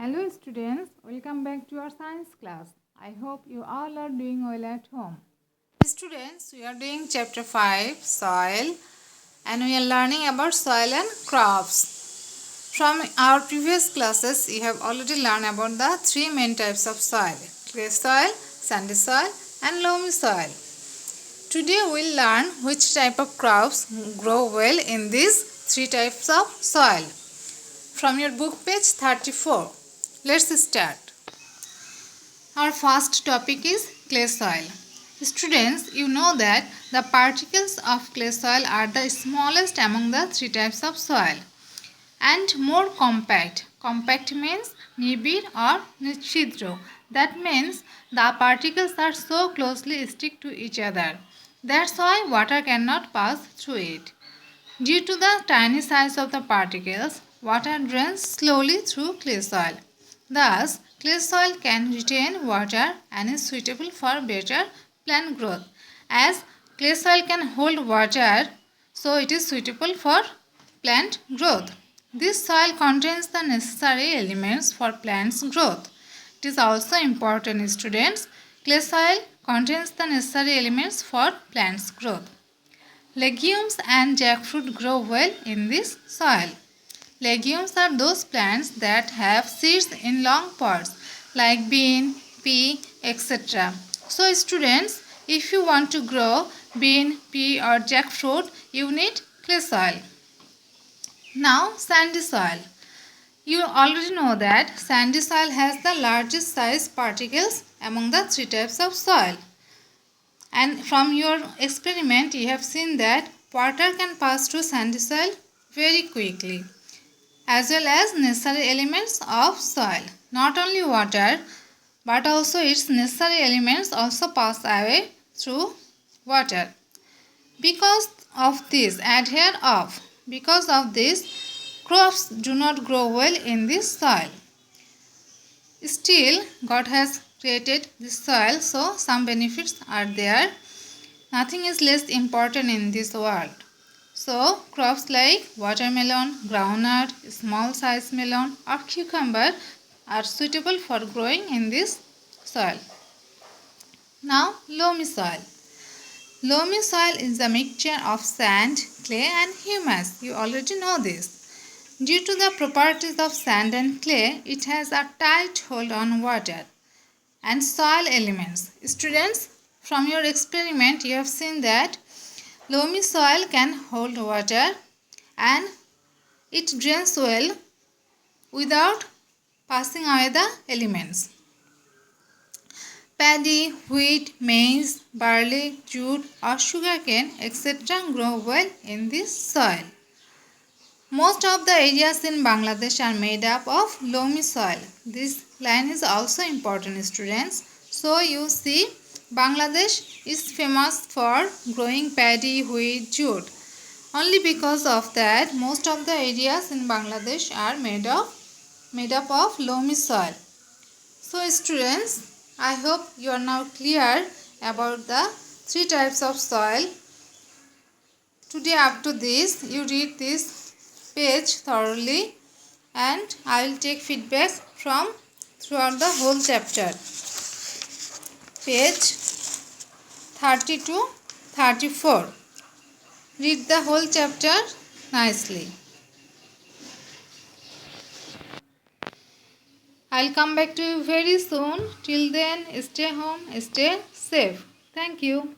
Hello students, welcome back to our science class. I hope you all are doing well at home. Students, we are doing chapter 5, soil, and we are learning about soil and crops. From our previous classes, you have already learned about the three main types of soil: clay soil, sandy soil, and loamy soil. Today we will learn which type of crops grow well in these three types of soil. From your book page 34. Let's start. Our first topic is clay soil. Students, you know that the particles of clay soil are the smallest among the three types of soil and more compact. Compact means nibir or nichidro. That means the particles are so closely stick to each other. That's why water cannot pass through it. Due to the tiny size of the particles, water drains slowly through clay soil. Thus, clay soil can retain water and is suitable for better plant growth. As clay soil can hold water, so it is suitable for plant growth. This soil contains the necessary elements for plants growth. It is also important, students. Clay soil contains the necessary elements for plants growth. Legumes and jackfruit grow well in this soil. Legumes are those plants that have seeds in long pods like bean, pea, etc. So students, if you want to grow bean, pea or jackfruit, you need clay soil. Now sandy soil. You already know that sandy soil has the largest size particles among the three types of soil. And from your experiment, you have seen that water can pass through sandy soil very quickly, as well as necessary elements of soil. Not only water, but also its necessary elements also pass away through water. Because of this, crops do not grow well in this soil. Still, God has created this soil, so some benefits are there. Nothing is less important in this world. So, crops like watermelon, groundnut, small size melon or cucumber are suitable for growing in this soil. Now, loamy soil. Loamy soil is a mixture of sand, clay and humus. You already know this. Due to the properties of sand and clay, it has a tight hold on water and soil elements. Students, from your experiment, you have seen that loamy soil can hold water and it drains well without passing away the elements. Paddy, wheat, maize, barley, jute or sugarcane etc. grow well in this soil. Most of the areas in Bangladesh are made up of loamy soil. This line is also important, students. So you see, Bangladesh is famous for growing paddy, wheat, jute. Only because of that, most of the areas in Bangladesh are made up of loamy soil. So students, I hope you are now clear about the three types of soil. Today up to this, you read this page thoroughly and I will take feedback from throughout the whole chapter. Page 30 to 34. Read the whole chapter nicely. I'll come back to you very soon. Till then, stay home, stay safe. Thank you.